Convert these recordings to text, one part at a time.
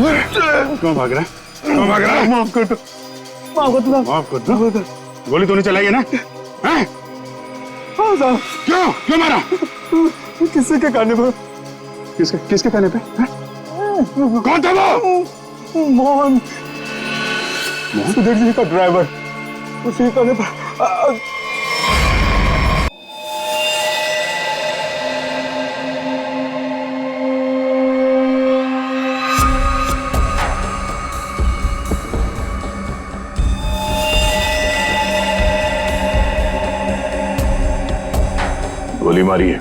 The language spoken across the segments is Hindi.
क्यों भाग रहा है? क्यों भाग रहा है? माफ कर दो, माफ कर दो, माफ कर दो। गोली तूने चलाई है ना? हैं? हाँ साहब। क्यों मारा? किसी के कहने पर। किसके कहने पे? कौन था वो? मोहन, सुधीर जी का ड्राइवर, उसी के कहने पर। गोली मारी है।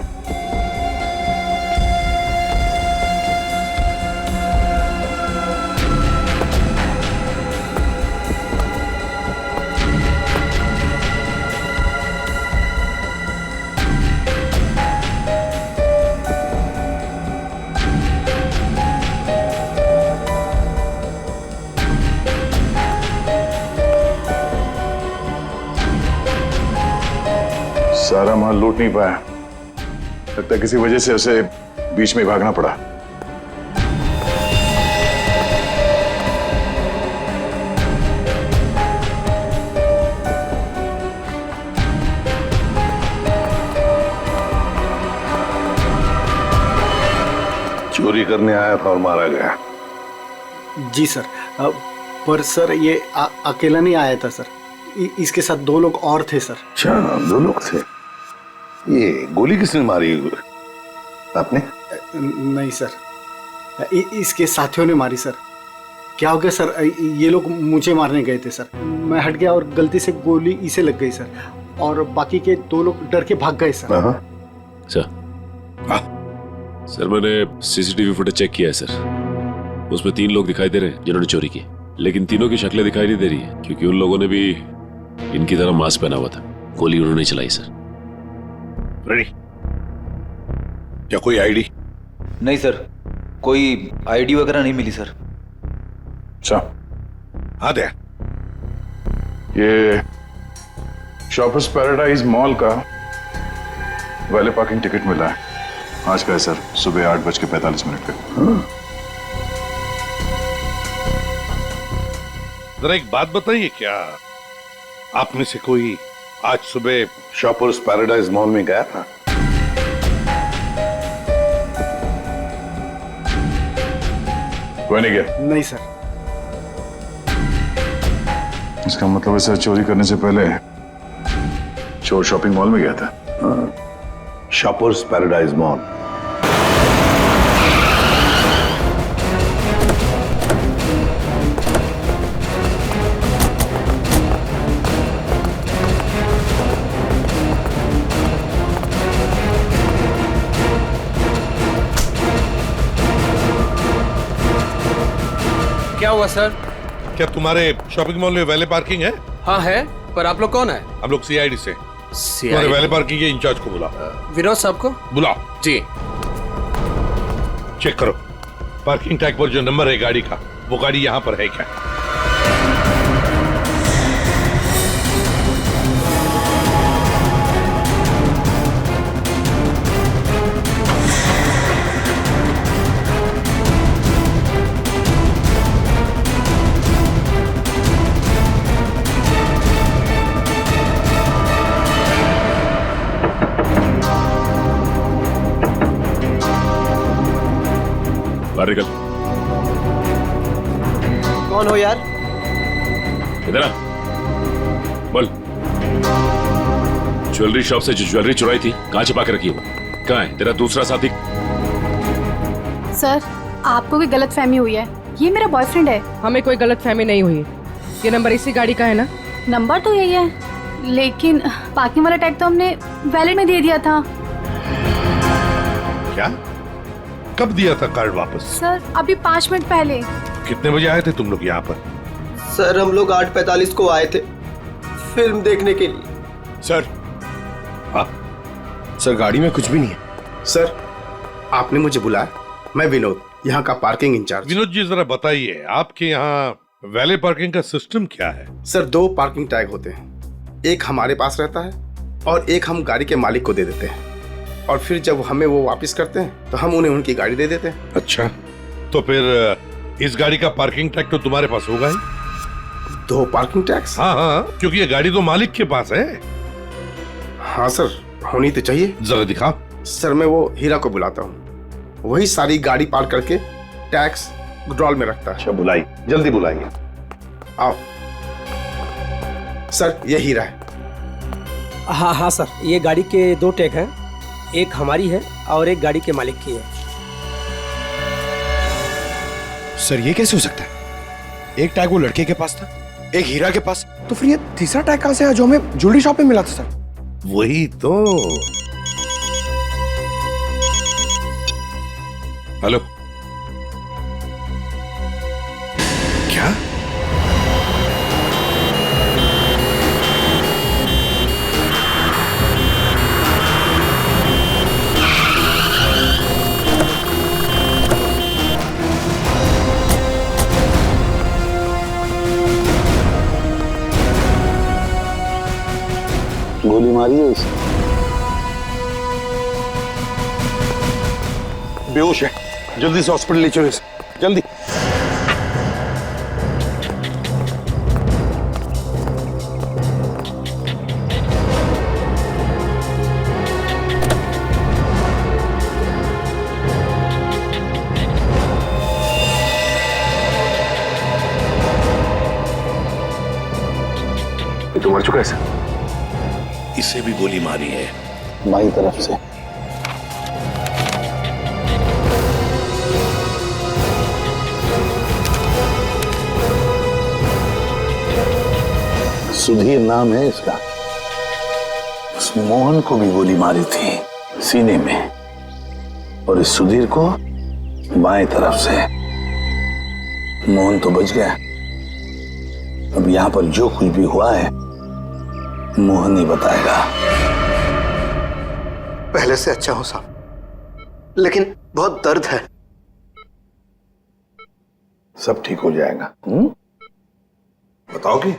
सारा माल लूट नहीं पाया, लगता है किसी वजह से उसे बीच में भागना पड़ा। चोरी करने आया था और मारा गया। जी सर, पर सर ये अकेला नहीं आया था सर, इसके साथ 2 लोग और थे सर। अच्छा, 2 लोग थे। ये गोली किसने मारी? आपने? नहीं सर, इसके साथियों ने मारी सर। क्या हो गया सर, ये लोग मुझे मारने गए थे सर, मैं हट गया और गलती से गोली इसे लग गई सर, और बाकी के 2 लोग डर के भाग गए सर। सर मैंने सीसीटीवी फुटेज चेक किया है सर, उसमें 3 लोग दिखाई दे रहे हैं जिन्होंने चोरी की, लेकिन तीनों की शक्लें दिखाई नहीं दे रही है, क्योंकि उन लोगों ने भी इनकी तरह मास्क पहना हुआ था। गोली उन्होंने चलाई सर। रेडी? क्या कोई आईडी? नहीं सर, कोई आईडी वगैरह नहीं मिली सर। अच्छा, हाँ दे। ये शॉपर्स पैराडाइज मॉल का वैले पार्किंग टिकट मिला है आज का है सर, सुबह 8:45 पे। जरा एक बात बताइए, क्या आप में से कोई आज सुबह शॉपर्स पैराडाइज मॉल में गया था? कोई नहीं गया? नहीं सर। इसका मतलब है सर, चोरी करने से पहले चोर शॉपिंग मॉल में गया था। Shoppers paradise mall. क्या हुआ सर? क्या तुम्हारे शॉपिंग मॉल में वैले पार्किंग है? हाँ है, पर आप लोग कौन है? हम लोग सीआईडी से। तुम्हारे वैले पार्किंग के इंचार्ज को बुला। विनोद साहब को बुलाओ जी। चेक करो पार्किंग टैग पर जो नंबर है गाड़ी का, वो गाड़ी यहाँ पर है क्या? बाहर निकल। कौन हो यार? इधर आ, बोल। ज्वेलरी शॉप से जो ज्वेलरी चुराई थी, कहाँ छिपा के रखी है? कहाँ है तेरा दूसरा साथी? सर, आपको कोई गलतफहमी हुई है, ये मेरा बॉयफ्रेंड है। हमें कोई गलतफहमी नहीं हुई। ये नंबर इसी गाड़ी का है ना? नंबर तो यही है, लेकिन पार्किंग वाला टैग तो हमने वैलेट में दे दिया था। क्या? कब दिया था कार्ड वापस? सर, अभी 5 मिनट पहले। कितने बजे आए थे तुम लोग यहाँ पर? सर, हम लोग 8:45 को आए थे फिल्म देखने के लिए। सर, हाँ सर गाड़ी में कुछ भी नहीं है। सर, आपने मुझे बुलाया, मैं विनोद, यहाँ का पार्किंग इंचार्ज। विनोद जी जरा बताइए, आपके यहाँ वैले पार्किंग का सिस्टम क्या है? सर, 2 पार्किंग टैग होते हैं, एक हमारे पास रहता है और एक हम गाड़ी के मालिक को दे देते हैं, और फिर जब हमें वो वापस करते हैं तो हम उन्हें उनकी गाड़ी दे देते हैं। अच्छा, तो फिर इस गाड़ी का पार्किंग टैक्स तो तुम्हारे पास होगा ही। 2 पार्किंग टैक्स? हाँ हाँ, क्योंकि ये गाड़ी तो मालिक के पास है। हाँ सर, होनी तो चाहिए। जरा दिखाओ। सर मैं वो हीरा को बुलाता हूँ, वही सारी गाड़ी पार करके टैक्स विड्रॉल में रखता है। अच्छा बुलाई, जल्दी बुलाइए। आओ सर, ये हीरा है। हाँ हाँ सर, ये गाड़ी के 2 टैग हैं, एक हमारी है और एक गाड़ी के मालिक की है। सर ये कैसे हो सकता है? एक टैग वो लड़के के पास था, एक हीरा के पास, तो फिर ये तीसरा टैग कहां से आया जो हमें ज्वेलरी शॉप में मिला था सर? वही तो। हेलो, क्या? गोली मारी है इसे? बेहोश है, जल्दी से हॉस्पिटल ले चलो इसे, जल्दी। ये तो मर चुका है सर। इसे भी गोली मारी है। बाई तरफ से। सुधीर नाम है इसका। उस मोहन को भी गोली मारी थी सीने में, और इस सुधीर को बाएं तरफ से। मोहन तो बच गया। अब यहां पर जो कुछ भी हुआ है मोहन ही बताएगा। पहले से अच्छा हो साहब, लेकिन बहुत दर्द है। सब ठीक हो जाएगा। बताओगे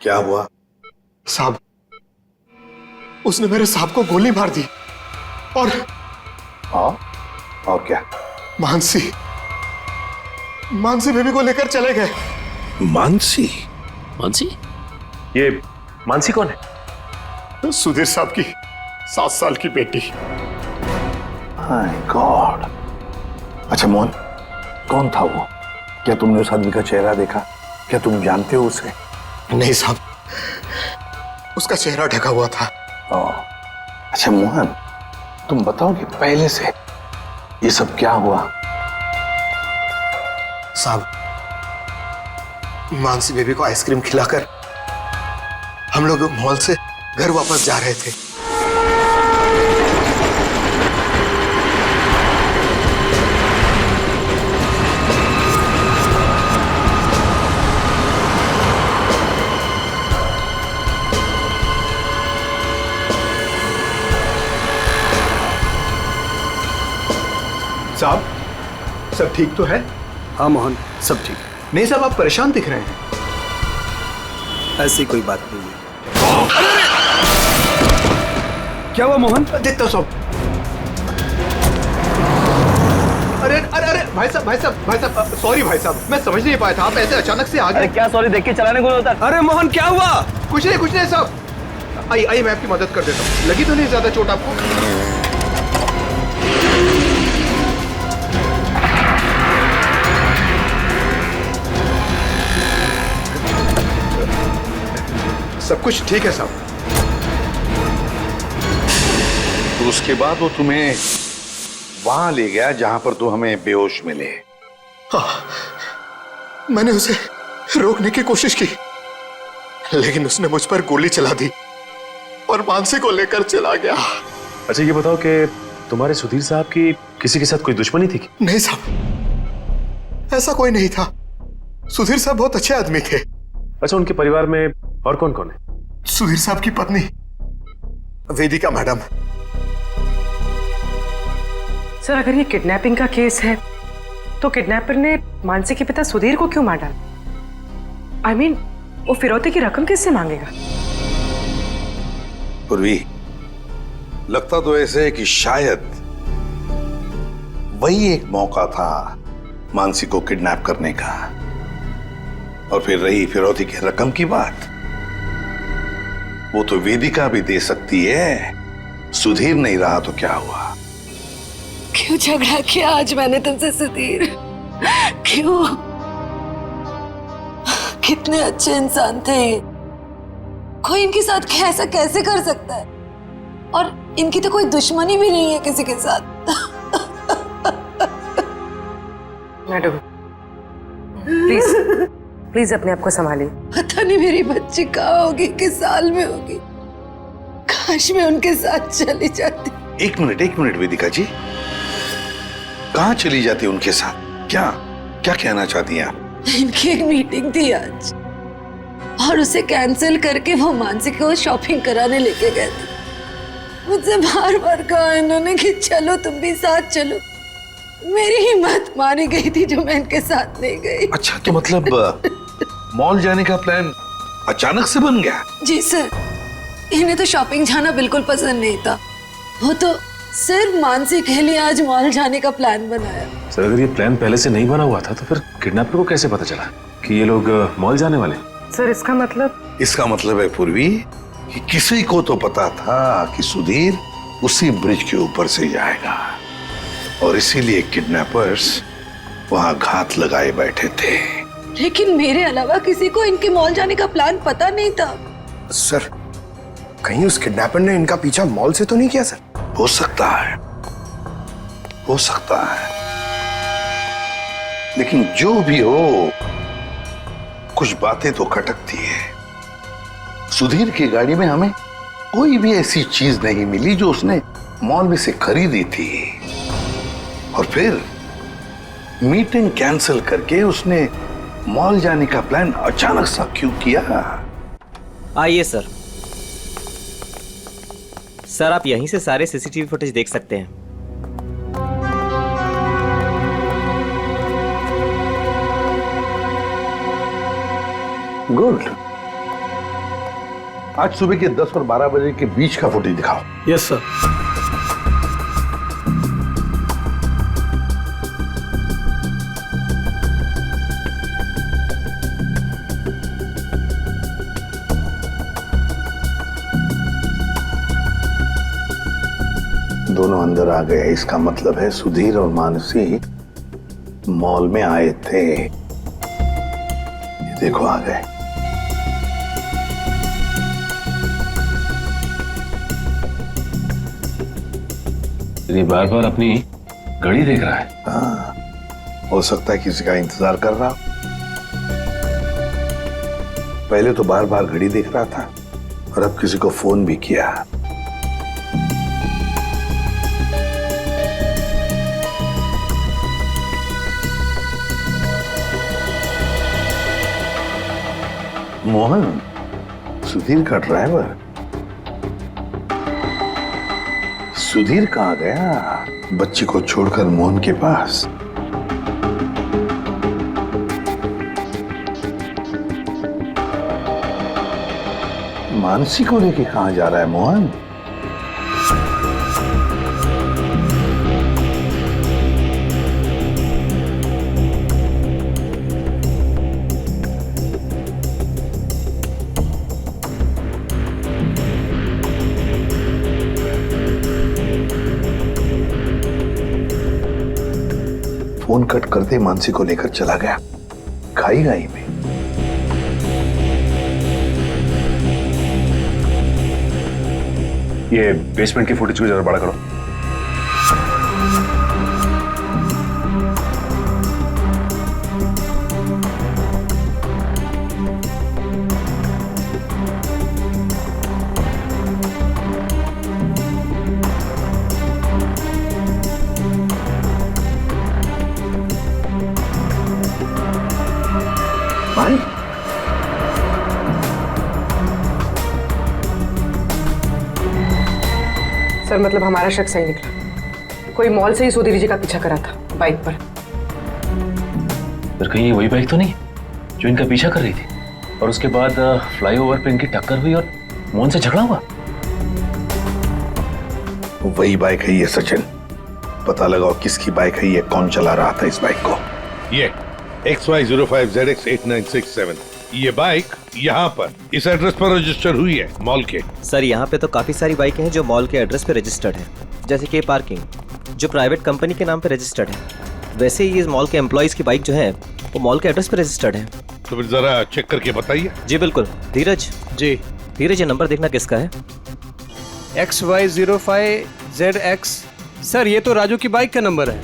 क्या हुआ? साहब, उसने मेरे साहब को गोली मार दी, और और क्या? मानसी बेबी को लेकर चले गए। मानसी? मानसी? ये मानसी कौन है? सुधीर साहब की 7 साल की बेटी। My God. अच्छा मोहन, कौन था वो? क्या तुमने उस आदमी का चेहरा देखा? क्या तुम जानते हो उसे? नहीं साहब, उसका चेहरा ढका हुआ था। अच्छा मोहन, तुम बताओगे पहले से ये सब क्या हुआ? साहब, मानसी बेबी को आइसक्रीम खिलाकर हम लोग मॉल से घर वापस जा रहे थे। साहब, सब ठीक तो है? हाँ मोहन, सब ठीक। नहीं साहब, आप परेशान दिख रहे हैं। ऐसी कोई बात नहीं है। क्या हुआ मोहन? देखता हूं सब। अरे अरे अरे भाई साहब, सॉरी भाई साहब, मैं समझ नहीं पाया था, आप ऐसे अचानक से आ गए। क्या सॉरी, देख के चलाने को होता। अरे मोहन, क्या हुआ? कुछ नहीं साहब। आइए मैं आपकी मदद कर देता हूँ। लगी तो नहीं ज्यादा चोट आपको? सब कुछ ठीक है साहब। तो उसके बाद वो तुम्हें वहां ले गया जहां पर तुम हमें बेहोश मिले। हाँ, मैंने उसे रोकने की कोशिश की, लेकिन उसने मुझ पर गोली चला दी और मानसी को लेकर चला गया। अच्छा ये बताओ कि तुम्हारे सुधीर साहब की किसी के साथ कोई दुश्मनी थी? नहीं साहब, ऐसा कोई नहीं था। सुधीर साहब बहुत अच्छे आदमी थे। अच्छा, उनके परिवार में और कौन कौन है? सुधीर साहब की पत्नी वेदिका मैडम। सर, अगर ये किडनैपिंग का केस है तो किडनैपर ने मानसी के पिता सुधीर को क्यों मार डाला? I mean, वो फिरौती की रकम किससे मांगेगा? पूर्वी, लगता तो ऐसे है कि शायद वही एक मौका था मानसी को किडनैप करने का। और फिर रही फिरौती की रकम की बात, वो तो वेदिका भी दे सकती है। सुधीर नहीं रहा तो क्या हुआ? क्यों झगड़ा किया आज मैंने तुमसे सुधीर? क्यों? कितने अच्छे इंसान थे ये, कोई इनके साथ ऐसा कैसे कर सकता है? और इनकी तो कोई दुश्मनी भी नहीं है किसी के साथ। मैडम प्लीज प्लीज अपने आप को संभालिए। पता नहीं मेरी बच्ची कहाँ होगी, किस साल में होगी। काश मैं उनके साथ चली जाती। एक मिनट वेदिका जी, कहाँ चली जाती उनके साथ? क्या क्या कहना चाहती हैं आप? इनकी एक मीटिंग थी आज और उसे कैंसिल करके वो मानसी को शॉपिंग कराने लेके गए थे। मुझसे बार बार कहा इन्होंने कि चलो तुम भी साथ चलो। मेरी हिम्मत मारी गई थी जो मैं इनके साथ नहीं गई। अच्छा, तो मतलब मॉल जाने का प्लान अचानक से बन गया? जी सर, इन्हें तो शॉपिंग जाना बिल्कुल पसंद नहीं था। वो तो सिर्फ मानसी के लिए आज मॉल जाने का प्लान बनाया। सर अगर ये प्लान पहले से नहीं बना हुआ था तो फिर किडनैपर को कैसे पता चला कि ये लोग मॉल जाने वाले? सर इसका मतलब है पूर्वी कि किसी को तो पता था कि सुधीर उसी ब्रिज के ऊपर से जाएगा और इसीलिए किडनैपर्स वहां घात लगाए बैठे थे। लेकिन मेरे अलावा किसी को इनके मॉल जाने का प्लान पता नहीं था। सर कहीं उस किडनैपर ने इनका पीछा मॉल से तो नहीं किया? सर हो सकता है, लेकिन जो भी हो कुछ बातें तो खटकती है। सुधीर की गाड़ी में हमें कोई भी ऐसी चीज नहीं मिली जो उसने मॉल में से खरीदी थी। और फिर मीटिंग कैंसिल करके उसने मॉल जाने का प्लान अचानक सा क्यों किया? आइए सर आप यहीं से सारे सीसीटीवी फुटेज देख सकते हैं। गुड। आज सुबह के 10 और 12 बजे के बीच का फुटेज दिखाओ। Yes sir. दोनों अंदर आ गए, इसका मतलब है सुधीर और मानसी मॉल में आए थे। ये देखो आ गए। ये बार बार अपनी घड़ी देख रहा है। हाँ, हो सकता है किसी का इंतजार कर रहा। पहले तो बार बार घड़ी देख रहा था और अब किसी को फोन भी किया। मोहन, सुधीर का ड्राइवर। सुधीर कहाँ गया? बच्ची को छोड़कर मोहन के पास। मानसी को लेके कहाँ जा रहा है मोहन? फोन कट करते मानसी को लेकर चला गया खाई गाई में। ये बेसमेंट की फुटेज को जरा बड़ा करो। सर मतलब हमारा शक सही निकला। कोई मॉल से ही सुधीर जी का पीछा करा था बाइक पर। फिर कहीं ये वही बाइक तो नहीं जो इनका पीछा कर रही थी और उसके बाद फ्लाईओवर पे इनकी टक्कर हुई और मोहन से झगड़ा हुआ? वही बाइक है ये सचिन। पता लगाओ किसकी बाइक है ये, कौन चला रहा था इस बाइक को। ये XY05ZX8967 ये बाइक यहाँ पर इस एड्रेस पर रजिस्टर हुई है मॉल के। सर यहाँ पे तो काफी सारी बाइकें हैं जो मॉल के एड्रेस पे रजिस्टर्ड है, जैसे कि पार्किंग जो प्राइवेट कंपनी के नाम पे रजिस्टर्ड है। वैसे ही इस मॉल के एम्प्लॉइज की बाइक जो है वो मॉल के एड्रेस पे रजिस्टर्ड है। तो फिर जरा चेक करके बताइए। जी बिल्कुल। धीरज जी। धीरज, ये नंबर देखना किसका है? XY05ZX। सर ये तो राजू की बाइक का नंबर है।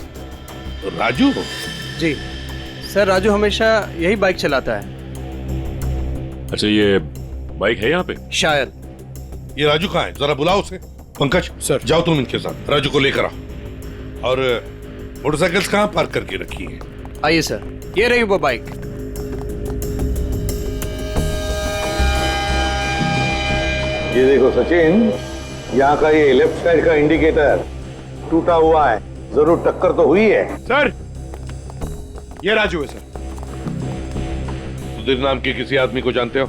तो राजू? जी सर, राजू हमेशा यही बाइक चलाता है। अच्छा, ये बाइक है यहाँ पे? शायद। ये राजू कहाँ है? जरा बुलाओ उसे। पंकज सर, जाओ तुम इनके साथ, राजू को लेकर आओ। और मोटरसाइकिल्स कहाँ पार्क करके रखी है? आइए सर, ये रही वो बाइक। ये देखो सचिन, यहाँ का ये लेफ्ट साइड का इंडिकेटर टूटा हुआ है, जरूर टक्कर तो हुई है। सर ये राजू है सर। सुधीर नाम के किसी आदमी को जानते हो?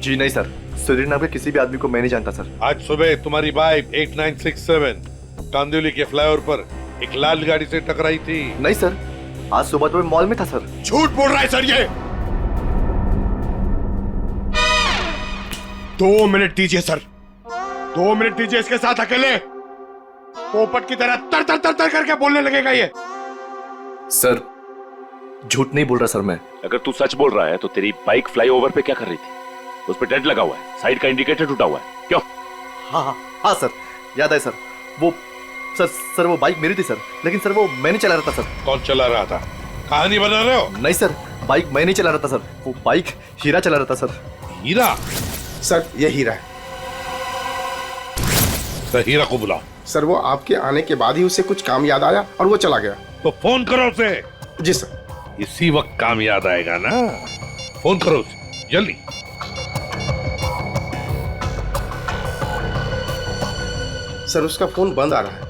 जी नहीं सर, सुधीर नाम के किसी भी आदमी को मैं नहीं जानता सर। आज सुबह तुम्हारी बाइक 8967 कांदिवली के फ्लाईओवर पर एक लाल गाड़ी से टकराई थी। नहीं सर, आज सुबह तो मैं मॉल में था सर। झूठ बोल रहा है सर ये। 2 मिनट दीजिए सर, 2 मिनट दीजिए इसके साथ अकेले। पोपट की तरह तर तर तर तर करके बोलने लगेगा ये। सर झूठ नहीं बोल रहा सर मैं। अगर तू सच बोल रहा है तो तेरी बाइक फ्लाईओवर पे क्या कर रही थी? उस पे डेंट लगा हुआ है, साइड का इंडिकेटर टूटा हुआ है, क्यों? हाँ सर, याद है सर। वो सर वो बाइक मेरी थी सर, लेकिन सर वो मैं नहीं चला रहा था सर। कौन चला रहा था? कहानी बना रहे हो? नहीं सर, बाइक मैं नहीं चला रहा था सर, वो बाइक हीरा चला रहा था सर। हीरा? सर ये हीरा है। तो हीरा को बुलाओ। सर वो आपके आने के बाद ही उसे कुछ काम याद आया और वो चला गया। तो फोन करो उसे। जी सर। इसी वक्त काम याद आएगा ना, फोन करो उसे जल्दी। सर उसका फोन बंद आ रहा है।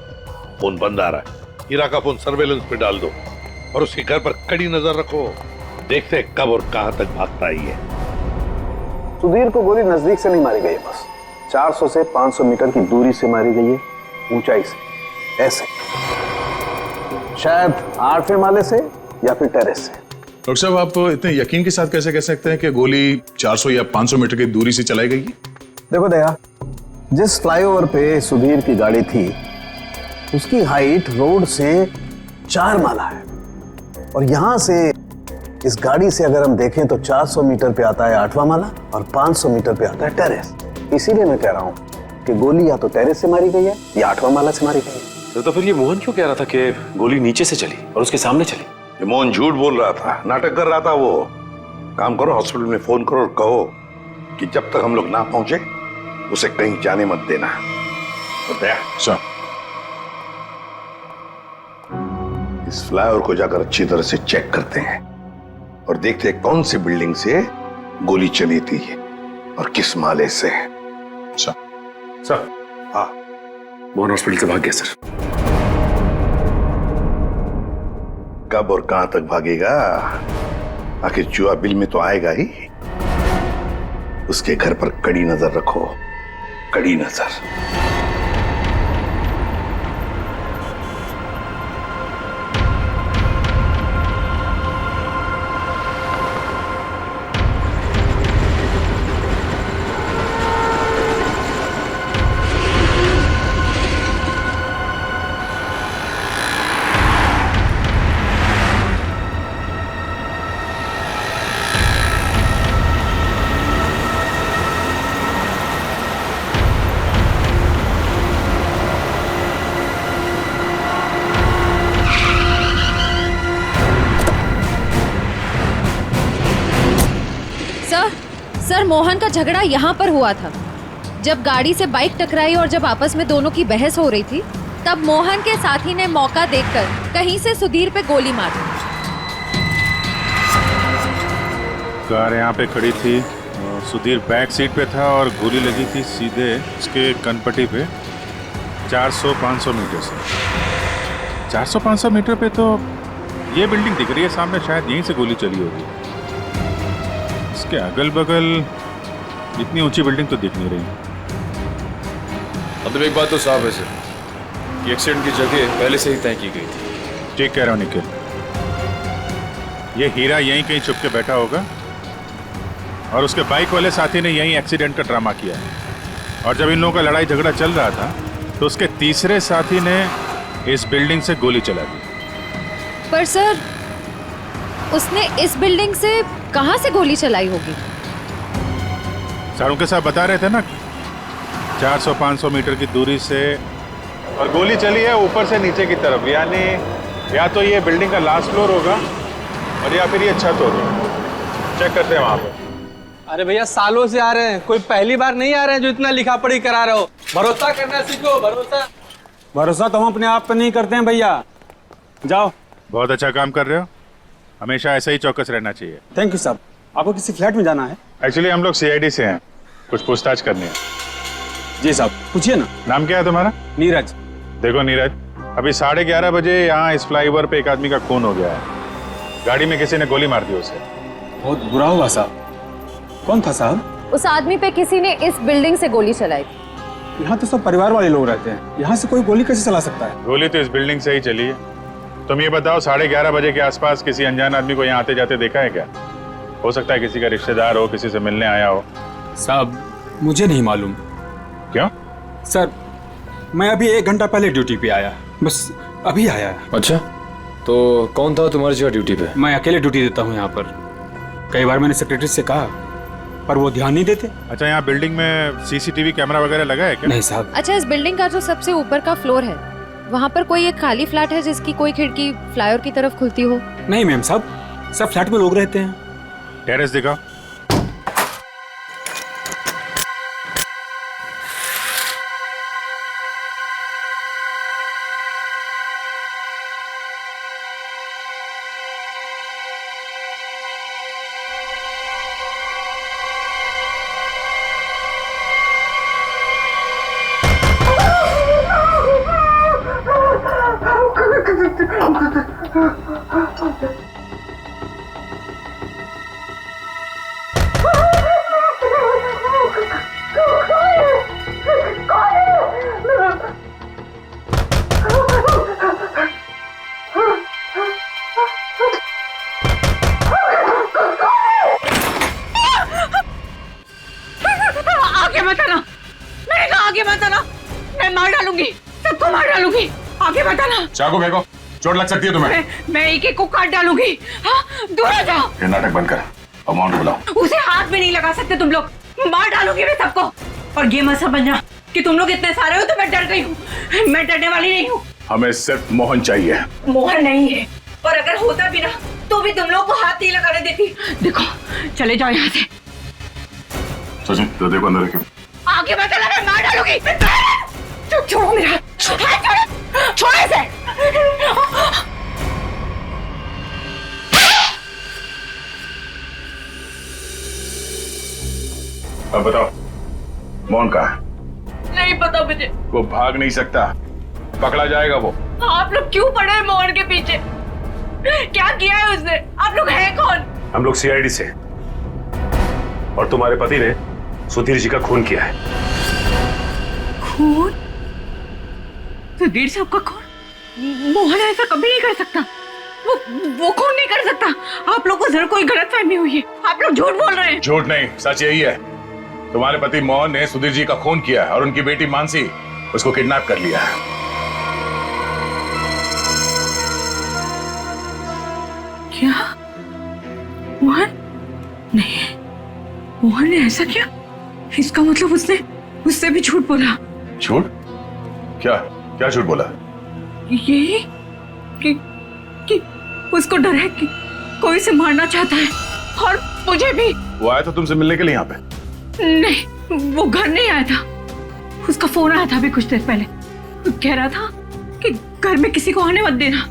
फोन बंद आ रहा है? हीरा का फोन सर्वेलेंस पे डाल दो और उसके घर पर कड़ी नजर रखो, देखते कब और कहां तक भागता ही है। सुधीर को गोली नजदीक से नहीं मारी गई है, बस 400 से 500 मीटर की दूरी से मारी गई है, ऊंचाई से, ऐसे शायद 8वें माले से या फिर टेरेस से। डॉक्टर साहब, आप इतने यकीन के साथ कैसे कह सकते हैं कि गोली 400 या 500 मीटर की दूरी से चलाई गई? देखो दया, जिस फ्लाईओवर पे सुधीर की गाड़ी थी उसकी हाइट रोड से 4 माला है, और यहां से इस गाड़ी से अगर हम देखें तो 400 मीटर पे आता है 8वां माला और 500 मीटर पे आता है टेरेस। इसीलिए मैं कह रहा हूं कि गोली या तो टेरेस से मारी गई है या 8वां माला से मारी गई है। तो फिर ये मोहन क्यों कह रहा था कि गोली नीचे से चली और उसके सामने चली? ये मोहन झूठ बोल रहा था, नाटक कर रहा था। वो काम करो, हॉस्पिटल में फोन करो और कहो कि जब तक हम लोग ना पहुंचे उसे कहीं जाने मत देना। सर, इस फ्लाईओवर को जाकर अच्छी तरह से चेक करते हैं और देखते हैं कौन सी बिल्डिंग से गोली चली थी और किस माले से। सर। हाँ, मोहन हॉस्पिटल से भाग गया सर। कब और कहां तक भागेगा? आखिर जुआ बिल में तो आएगा ही। उसके घर पर कड़ी नजर रखो, कड़ी नजर। सर मोहन का झगड़ा यहाँ पर हुआ था। जब गाड़ी से बाइक टकराई और जब आपस में दोनों की बहस हो रही थी, तब मोहन के साथी ने मौका देखकर कहीं से सुधीर पे गोली मार दी। कार यहाँ पे खड़ी थी, सुधीर बैक सीट पे था और गोली लगी थी सीधे उसके कनपट्टी पे 400-500 मीटर से। 400-500 मीटर पे तो ये बिल्डिंग दिख रही है सामने, शायद यहीं से गोली चली होगी। इसके अगल बगल इतनी ऊंची बिल्डिंग तो दिख नहीं रही। मतलब एक बात तो साफ है सर कि एक्सीडेंट की जगह पहले से ही तय की गई थी। ठीक कह रहा हूँ निखिल। ये हीरा यहीं कहीं छुप के बैठा होगा और उसके बाइक वाले साथी ने यहीं एक्सीडेंट का ड्रामा किया है। और जब इन लोगों का लड़ाई झगड़ा चल रहा था तो उसके तीसरे साथी ने इस बिल्डिंग से गोली चला दी। पर सर, उसने इस बिल्डिंग से कहां से गोली चलाई होगी? सारों के साथ बता रहे थे ना, 400-500 मीटर की दूरी से, और गोली चली है ऊपर से नीचे की तरफ, यानी या तो ये बिल्डिंग का लास्ट फ्लोर होगा और या फिर ये छत होगी। चेक करते हैं वहां पर। अरे भैया सालों से आ रहे हैं, कोई पहली बार नहीं आ रहे हैं जो इतना लिखा पढ़ी करा रहे हो। भरोसा करना सीखो, भरोसा। भरोसा तो हम अपने आप पे नहीं करते हैं भैया। जाओ। बहुत अच्छा काम कर रहे हो, हमेशा ऐसा ही चौकस रहना चाहिए। थैंक यू साहब। आपको किसी फ्लैट में जाना है? एक्चुअली हम लोग सीआईडी से हैं, कुछ पूछताछ करनी है। जी साहब, पूछिए ना। नाम क्या है तुम्हारा? नीरज। देखो नीरज, अभी 11:30 बजे यहाँ इस फ्लाईओवर पे एक आदमी का खून हो गया है। गाड़ी में किसी ने गोली मार दी उसे। बहुत बुरा हुआ साहब। कौन था साहब? उस आदमी पे किसी ने इस बिल्डिंग से गोली चलाई थी। यहाँ तो सब परिवार वाले लोग रहते हैं, यहाँ से कोई गोली कैसे चला सकता है? गोली तो इस बिल्डिंग से ही चली है। तुम ये बताओ, 11:30 बजे के आसपास किसी अनजान आदमी को यहाँ आते जाते देखा है क्या? हो सकता है किसी का रिश्तेदार हो, किसी से मिलने आया हो। साहब मुझे नहीं मालूम। क्यों? सर मैं अभी 1 घंटा पहले ड्यूटी पे आया, बस अभी आया। अच्छा, तो कौन था तुम्हारी जगह ड्यूटी पे? मैं अकेले ड्यूटी देता हूँ यहाँ पर। कई बार मैंने सेक्रेटरी से कहा पर वो ध्यान नहीं देते। अच्छा, यहाँ बिल्डिंग में सीसीटीवी कैमरा वगैरह लगा है क्या? नहीं साहब। अच्छा, इस बिल्डिंग का जो सबसे ऊपर का फ्लोर है, वहाँ पर कोई एक खाली फ्लैट है जिसकी कोई खिड़की फ्लाईओवर की तरफ खुलती हो? नहीं मैम साहब, सब फ्लैट में लोग रहते हैं। टेरेस दिखाओ। आगे मत आना, मैंने कहा आगे मत आना, मैं मार डालूंगी, सबको मार डालूंगी। आगे मत आना। चाकू फेंको, चोट लग सकती है तुम्हें। मैं एक को काट डालूंगी। हाँ, दूर हो जाओ। ये नाटक बंद कर, अमाउंट बुलाओ। उसे हाथ भी नहीं लगा सकते तुम लोग, मार डालूंगी मैं सबको। और ये मत समझना कि तुम लोग इतने सारे हो तो मैं डर गई हूँ, मैं डरने वाली नहीं हूँ। हमें सिर्फ मोहन चाहिए। मोहन नहीं है, और अगर होता भी ना तो भी तुम लोग को हाथ नहीं लगाने देती। देखो, चले जाओ यहाँ से। सचिन तो देखो अंदर रखो। आगे मत आना, मैं मार डालूंगी। छोड़ो मेरा हाथ, छोड़ो, छोड़ो इसे। अब बताओ, मोहन कहाँ है? नहीं पता मुझे। वो भाग नहीं सकता, पकड़ा जाएगा वो। आप लोग क्यों पड़े हैं मोहन के पीछे? क्या किया है उसने? आप लोग हैं कौन? हम लोग सीआईडी से, और तुम्हारे पति ने सुधीर जी का खून किया है। खून? सुधीर साहब का खून? मोहन ऐसा कभी नहीं कर सकता, वो खून नहीं कर सकता। आप लोग को जरूर कोई गलतफहमी हुई है, आप लोग झूठ बोल रहे हैं। झूठ नहीं, सच यही है। तुम्हारे पति मोहन ने सुधीर जी का खून किया है और उनकी बेटी मानसी उसको किडनैप कर लिया है। क्या? मोहन? नहीं, मोहन ने ऐसा किया? इसका मतलब उसने उससे भी झूठ बोला। झूठ? क्या क्या झूठ बोला? यही कि उसको डर है कि कोई उसे मारना चाहता है, और मुझे भी। वो आया था तुमसे मिलने के लिए यहाँ पे? नहीं, वो घर नहीं आया था। उसका फोन आया था अभी कुछ देर पहले, कह रहा था कि घर में किसी को आने मत देना,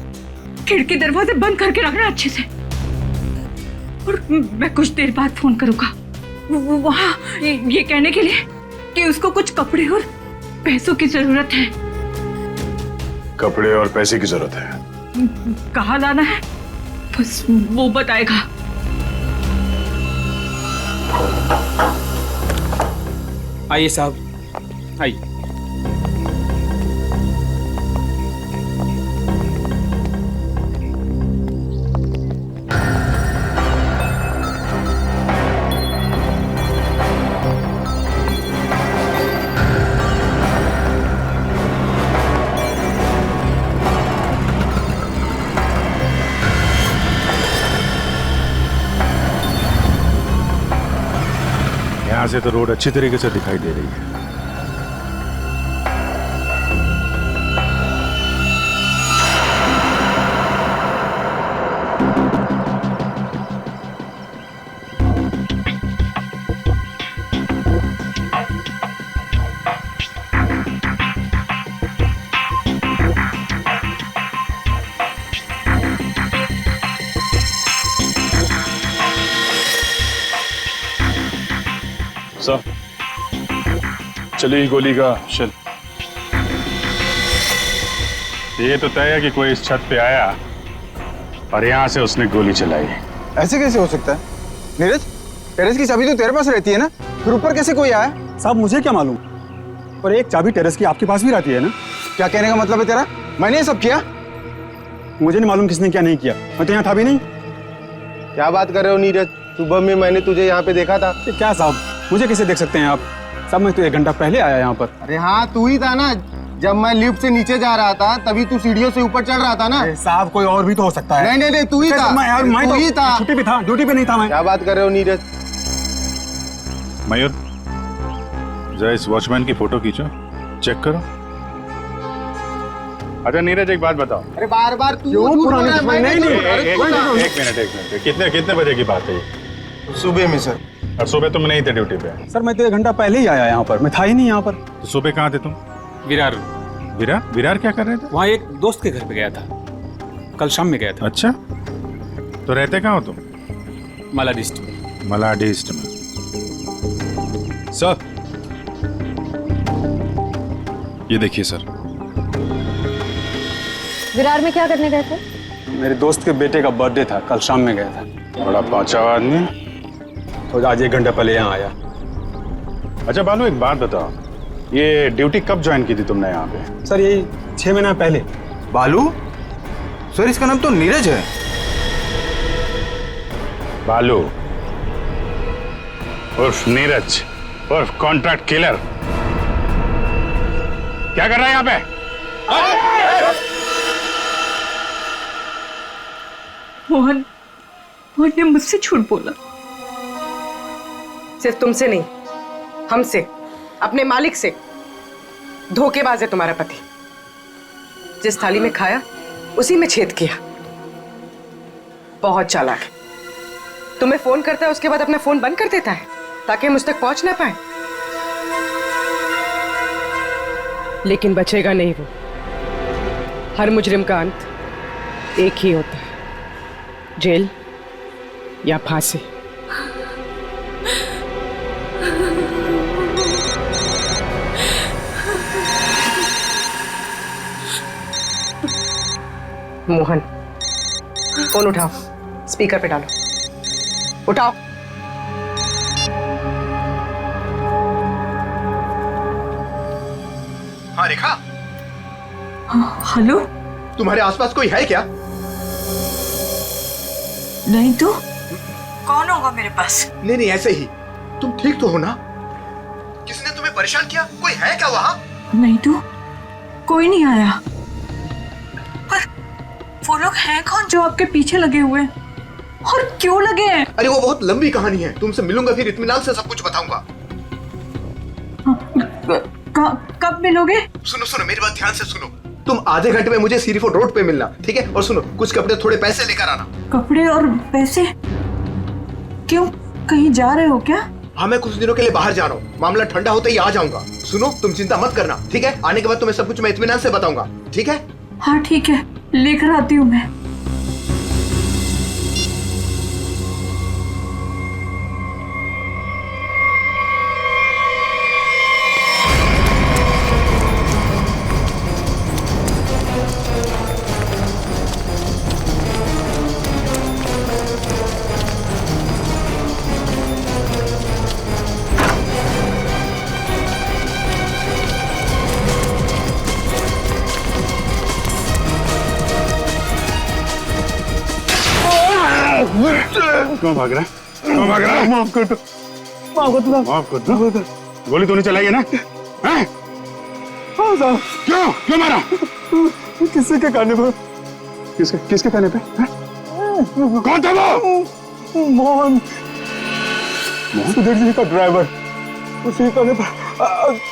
खिड़की दरवाजे बंद करके रखना अच्छे से, और मैं कुछ देर बाद फोन करूंगा वहाँ ये कहने के लिए कि उसको कुछ कपड़े और पैसों की जरूरत है। कपड़े और पैसे की जरूरत है? कहाँ लाना है बस वो बताएगा। आइए साहब, आइए। यहाँ से तो रोड अच्छी तरीके से दिखाई दे रही है। सर, चली गोली का शेल। ये तो तय है कि कोई इस छत पे आया और यहाँ से उसने गोली चलाई। ऐसे कैसे हो सकता है? नीरज, टेरेस की चाबी तो तेरे पास रहती है ना, फिर ऊपर कैसे कोई आया? साहब मुझे क्या मालूम, पर एक चाबी टेरेस की आपके पास भी रहती है ना? क्या कहने का मतलब है तेरा? मैंने ये सब किया? मुझे नहीं मालूम किसने क्या नहीं किया, मैं तो यहाँ था भी नहीं। क्या बात कर रहे हो नीरज? सुबह में मैंने तुझे यहाँ पे देखा था। क्या साहब, मुझे कैसे देख सकते हैं आप? साहब मैं तो 1 घंटा पहले आया यहाँ पर। अरे हाँ, तू ही था ना, जब मैं लिफ्ट से नीचे जा रहा था तभी तू सीढ़ियों से ऊपर चढ़ रहा था ना। साहब कोई और भी तो हो सकता है। नहीं, तू ही था। मैं तू ही था। छुट्टी पे था, ड्यूटी पे नहीं था मैं। क्या बात कर रहे हो नीरज? मयूर, जरा इस वॉचमैन की फोटो खींचो, चेक करो। अच्छा नीरज, एक बात बताओ। अरे बार बार तू पुरानी एक मिनट, कितने बजे की बात है ये? सुबह में सर। और सुबह तुम नहीं थे ड्यूटी पे? सर मैं तो 1 घंटा पहले ही आया यहाँ पर, मैं था ही नहीं यहाँ पर। तो सुबह कहाँ थे तुम? विरार। विरार क्या कर रहे थे? वहाँ एक दोस्त के घर पे गया था, कल शाम में गया था। अच्छा, तो रहते कहाँ हो तुम? मलाडिस्ट में। मलाडिस्ट में। सर, ये देखिए सर। विरार में क्या करने गए थे? मेरे दोस्त के बेटे का बर्थडे था, कल शाम में गया था। बड़ा पांचावा आदमी, तो आज 1 घंटा पहले यहाँ आया। अच्छा बालू, एक बात बताओ, ये ड्यूटी कब ज्वाइन की थी तुमने यहाँ पे? सर यही 6 महीना पहले। बालू? सर इसका नाम तो नीरज है। बालू उर्फ नीरज उर्फ कॉन्ट्रैक्ट किलर, क्या कर रहा है यहाँ पे? मोहन ने मुझसे झूठ बोला। सिर्फ तुमसे नहीं, हमसे, अपने मालिक से। धोखेबाज है तुम्हारा पति। जिस थाली में खाया उसी में छेद किया। बहुत चालाक है। तुम्हें फोन करता है, उसके बाद अपना फोन बंद कर देता है ताकि मुझ तक पहुंच ना पाए। लेकिन बचेगा नहीं वो। हर मुजरिम का अंत एक ही होता है, जेल या फांसी। मोहन, फोन उठाओ, स्पीकर पे डालो, उठाओ। हाँ रेखा। हेलो, तुम्हारे आसपास कोई है क्या? नहीं तो कौन होगा मेरे पास? नहीं ऐसे ही। तुम ठीक तो हो ना? किसने तुम्हें परेशान किया? कोई है क्या वहाँ? नहीं तो कोई नहीं आया। पर वो लोग हैं कौन जो आपके पीछे लगे हुए हैं? और क्यों लगे हैं? अरे वो बहुत लंबी कहानी है, तुमसे मिलूंगा फिर इत्मीनान से सब कुछ बताऊंगा। कब मिलोगे? सुनो मेरी बात ध्यान से सुनो। तुम आधे घंटे में मुझे सीरीफोर्ड रोड पे मिलना, ठीक है? और सुनो, कुछ कपड़े थोड़े पैसे लेकर आना। कपड़े और पैसे? क्यों, कहीं जा रहे हो क्या? हाँ, मैं कुछ दिनों के लिए बाहर जा रहा हूँ। मामला ठंडा होते ही आ जाऊंगा। सुनो, तुम चिंता मत करना, ठीक है? आने के बाद तुम्हें सब कुछ मैं इत्मीनान से बताऊंगा, ठीक है? हाँ ठीक है, लेकर आती हूँ मैं। क्यों भाग रहा है? क्यों भाग रहा है? माफ कर दो। माफ कर दो। गोली तूने चलाई है ना? हैं? हाँ साहब। क्यों मारा? किसी के कहने पर। किसके कहने पे? कौन था वो? मोहन, सुधीर जी का ड्राइवर। उसी कोने पर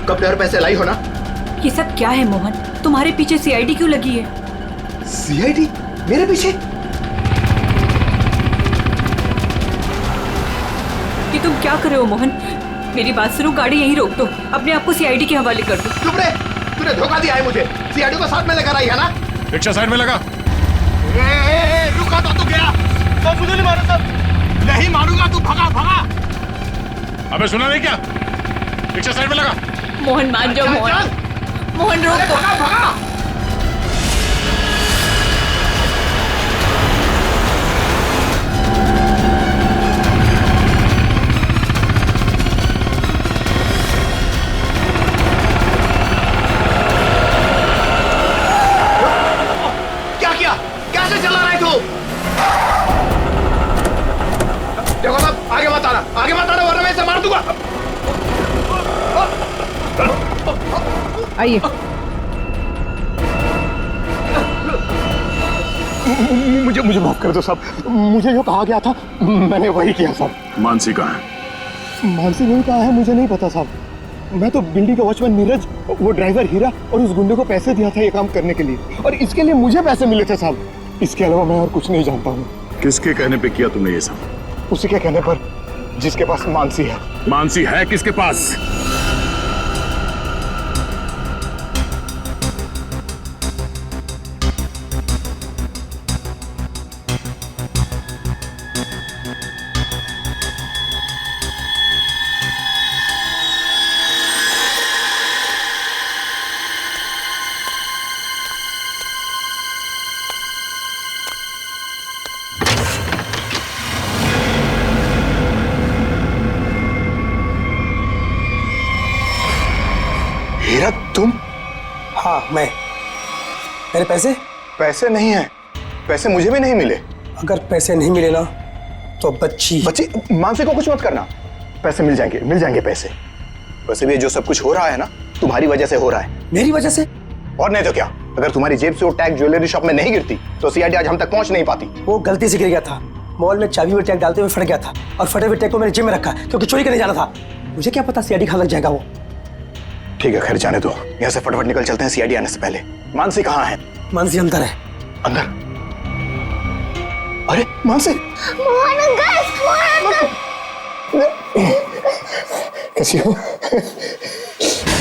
कपड़े और पैसे लाई हो ना? ये सब क्या है मोहन? तुम्हारे पीछे सीआईडी क्यों लगी है? सीआईडी मेरे पीछे? ये तुम क्या कर रहे हो मोहन? मेरी बात सुनो, गाड़ी यहीं रोक दो, अपने आप को सीआईडी के हवाले कर दो। चुप रहे, तूने धोखा दिया है मुझे। सीआईडी को साथ में लेकर आई है ना? रिक्शा साइड में लगा। रुका तो गया। सब मुझे नहीं मारो सब। नहीं मारूंगा, तू भगा भगा। अबे सुना नहीं क्या? रिक्शा साइड में लगा। मोहन मान जाओ मोहन। मोहन रोक दो। भगा भगा। क्या किया? कैसे चला रहा है तू? देखो साहब, आगे मत आना वरना मैं इसे मार दूंगा। आइए। मुझे माफ कर दो साहब, मुझे जो कहा गया था मैंने वही किया साहब। मानसी कहाँ है? मानसी नहीं कहा है, मुझे नहीं पता साहब। मैं तो बिल्डिंग का वॉचमैन नीरज, वो ड्राइवर हीरा और उस गुंडे को पैसे दिया था ये काम करने के लिए, और इसके लिए मुझे पैसे मिले थे साहब। इसके अलावा मैं और कुछ नहीं जानता हूँ। किसके कहने पे किया तुमने ये सब? उसी के कहने पर, जिसके पास मानसी है। मानसी है किसके पास? हीरा तुम? हाँ मैं। मेरे पैसे? पैसे नहीं है, पैसे मुझे भी नहीं मिले। अगर पैसे नहीं मिले ना तो बच्ची मानसी को कुछ मत करना, पैसे मिल जाएंगे पैसे। वैसे भी जो सब कुछ हो रहा है ना तुम्हारी वजह से हो रहा है। मेरी वजह से? और नहीं तो क्या, अगर तुम्हारी जेब से वो टैग ज्वेलरी शॉप में नहीं गिरती तो सीआईडी आज हम तक पहुंच नहीं पाती। वो गलती से गिर गया था, मॉल में चाबी में टैग डालते हुए फट गया था, और फटे हुए टैग को मैंने जेब में रखा क्योंकि चोरी करने जाना था। मुझे क्या पता सीआईडी कहाँ लग जाएगा वो। ठीक है, खैर जाने दो, यहाँ से फटाफट निकल चलते हैं सीआईडी आने से पहले। मानसी कहाँ है? मानसी अंदर है। अंदर? अरे मानसी! कैसी हो?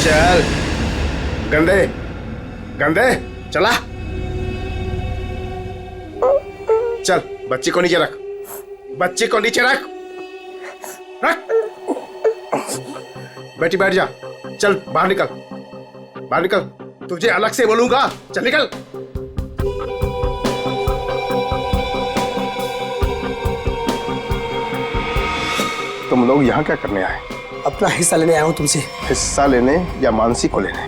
चल गंदे गंदे चला चल, बच्ची को नीचे रख, बच्ची को नीचे रख, रख। बेटी बैठ जा, चल बाहर निकल, बाहर निकल, तुझे अलग से बोलूंगा, चल निकल। तुम लोग यहाँ क्या करने आए? अपना हिस्सा लेने आया हूँ तुमसे। हिस्सा लेने या मानसी को लेने?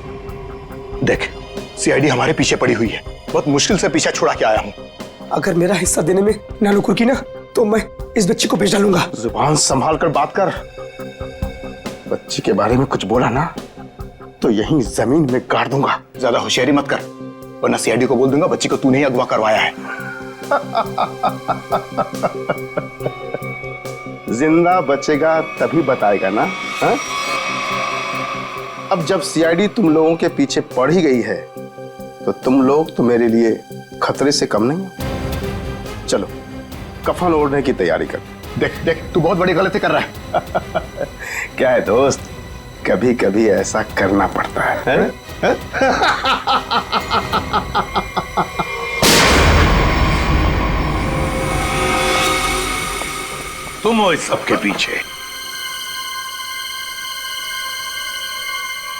देख, सीआईडी हमारे पीछे पड़ी हुई है, बहुत मुश्किल से पीछा छुड़ा के आया हूँ। अगर मेरा हिस्सा देने में ना नुकुर की ना, तो मैं इस बच्ची को भेज डालूंगा। जुबान संभाल कर बात कर। बच्ची के बारे में कुछ बोला ना तो यहीं जमीन में गाड़ दूंगा। ज्यादा होशियारी मत कर, वरना सीआईडी को बोल दूंगा बच्ची को तूने ही अगवा करवाया है। जिंदा बचेगा तभी बताएगा ना, हा? अब जब सीआईडी तुम लोगों के पीछे पड़ ही गई है तो तुम लोग तो मेरे लिए खतरे से कम नहीं हो। चलो कफन ओढ़ने की तैयारी कर। देख देख, तू बहुत बड़ी गलती कर रहा है। क्या है दोस्त, कभी कभी ऐसा करना पड़ता है? तुम हो इस सबके पीछे।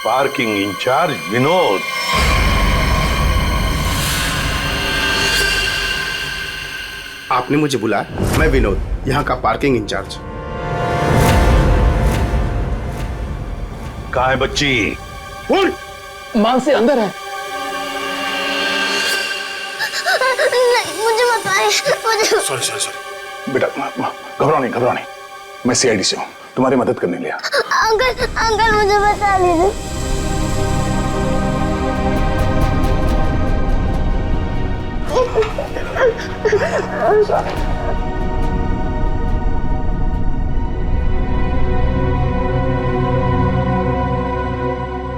Parking incharge Vinod. आपने मुझे बुलाया? मैं विनोद, यहाँ का पार्किंग इंचार्ज। कहाँ है बच्ची? मानसी अंदर है। नहीं, मुझे बताइए, मुझे। सॉरी सॉरी सॉरी बेटा, घबराओ नहीं, घबराओ नहीं, मैं सीआईडी से हूँ, तुम्हारी मदद करने लिया। अंकल अंकल मुझे बता लीजिए।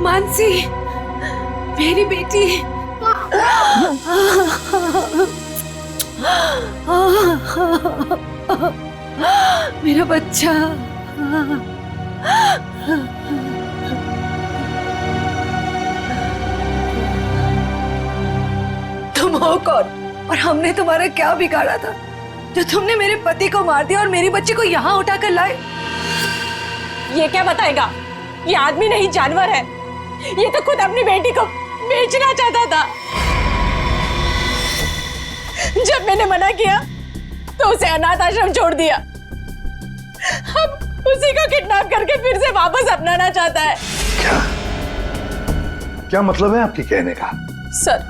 मानसी, मेरी बेटी। मेरा बच्चा। तुम हो कौन और हमने तुम्हारा क्या बिगाड़ा था जो तुमने मेरे पति को मार दिया और मेरी बच्ची को यहाँ उठाकर लाए? ये क्या बताएगा? ये आदमी नहीं जानवर है। ये तो खुद अपनी बेटी को बेचना चाहता था। जब मैंने मना किया तो उसे अनाथ आश्रम छोड़ दिया। अब उसी को किडनैप करके फिर से वापस अपनाना चाहता है। क्या मतलब है आपके कहने का? सर,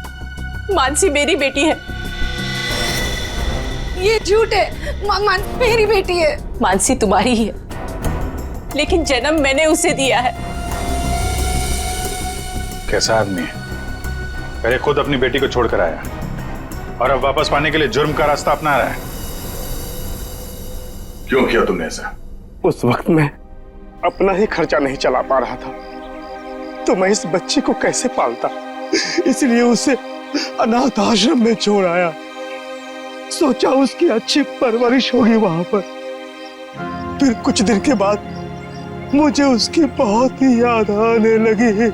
मानसी मेरी बेटी है। ये झूठ है। मेरी बेटी है। मानसी तुम्हारी ही है, लेकिन जन्म मैंने उसे दिया है। कैसा आदमी है? पहले खुद अपनी बेटी को छोड़कर आया और अब वापस पाने के लिए जुर्म का रास्ता अपना रहा है। क्यों किया तुमने ऐसा? उस वक्त मैं अपना ही खर्चा नहीं चला पा रहा था तो मैं इस बच्ची को कैसे पालता, इसलिए उसे अनाथ आश्रम में छोड़ आया। सोचा उसकी अच्छी परवरिश होगी वहां पर। फिर कुछ दिन के बाद मुझे उसकी बहुत ही याद आने लगी।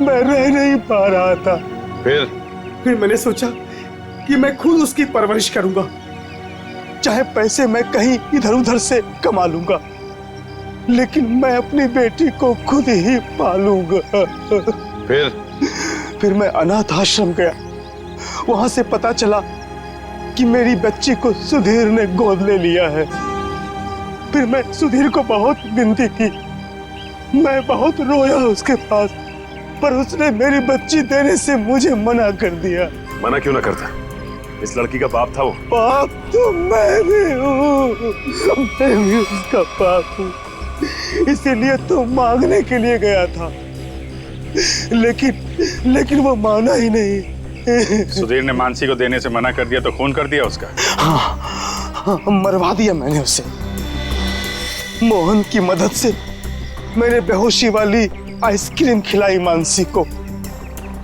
मैं रह नहीं पा रहा था। फिर मैंने सोचा कि मैं खुद उसकी परवरिश करूंगा, चाहे पैसे मैं कहीं इधर उधर से कमा लूंगा, लेकिन मैं अपनी बेटी को खुद ही पालूंगा। फिर मैं अनाथ आश्रम गया। वहां से पता चला कि मेरी बच्ची को सुधीर ने गोद ले लिया है। फिर मैं सुधीर को बहुत विनती की, मैं बहुत रोया उसके पास, पर उसने मेरी बच्ची देने से मुझे मना कर दिया। मना क्यों ना करता? इस लड़की का बाप था वो। बाप तो मैं भी हूँ, मैं भी उसका बाप हूँ, इसीलिए तो मांगने के लिए गया था, लेकिन वो माना ही नहीं। सुधीर ने मानसी को देने से मना कर दिया तो खून कर दिया उसका? हाँ, मरवा दिया मैंने उसे। मोहन की मदद से मैंने बेहोशी वाली आइसक्रीम खिलाई मानसी को,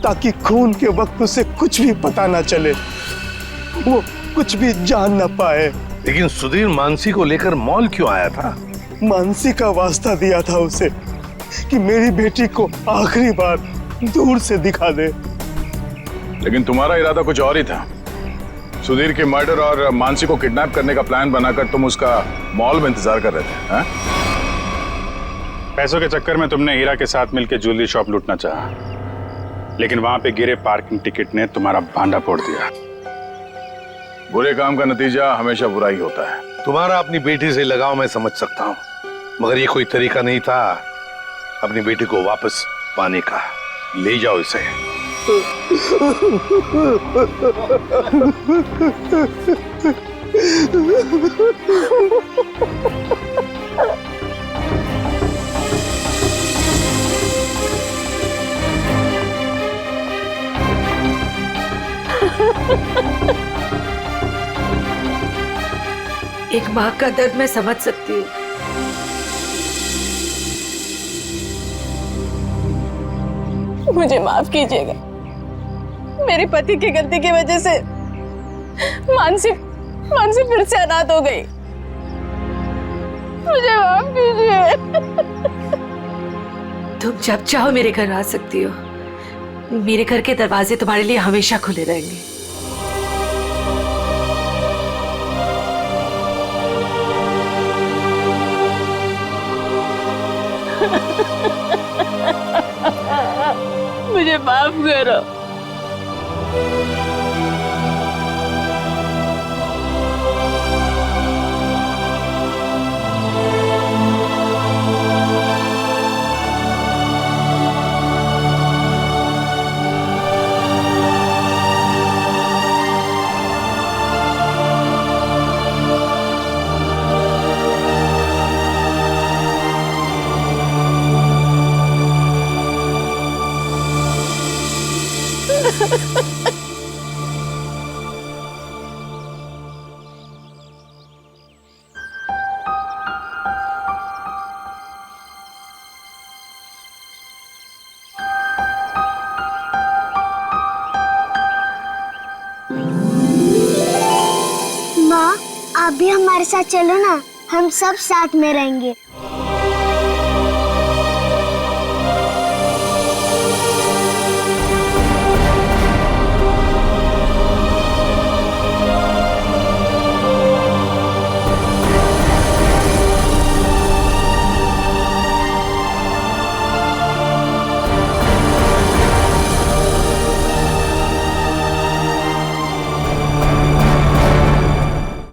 ताकि खून के वक्त उसे कुछ भी पता ना चले, वो कुछ भी जान ना पाए। लेकिन सुधीर मानसी को लेकर मॉल क्यों आया था? मानसी का वास्ता दिया था उसे कि मेरी बेटी को आखिरी बार दूर से दिखा दे। लेकिन तुम्हारा इरादा कुछ और ही था। सुधीर के मर्डर और मानसी को किडनैप करने का प्लान बनाकर तुम उसका मॉल में इंतजार कर रहे थे, हाँ? पैसों के चक्कर में तुमने हीरा के साथ मिलकर ज्वेलरी शॉप लूटना चाहा, लेकिन वहां पे गिरे पार्किंग टिकट ने तुम्हारा भांडा फोड़ दिया। बुरे काम का नतीजा हमेशा बुरा ही होता है। तुम्हारा अपनी बेटी से लगाव मैं समझ सकता हूँ, मगर ये कोई तरीका नहीं था अपनी बेटी को वापस पाने का। ले जाओ इसे। एक माँ का दर्द मैं समझ सकती हूँ। मुझे माफ कीजिएगा, मेरे पति की गलती की वजह से मानसी फिर से अनाथ हो गई। मुझे माफ कीजिए। तुम जब चाहो मेरे घर आ सकती हो। मेरे घर के दरवाजे तुम्हारे लिए हमेशा खुले रहेंगे। मुझे माफ करो। माँ, आप भी हमारे साथ चलो ना, हम सब साथ में रहेंगे।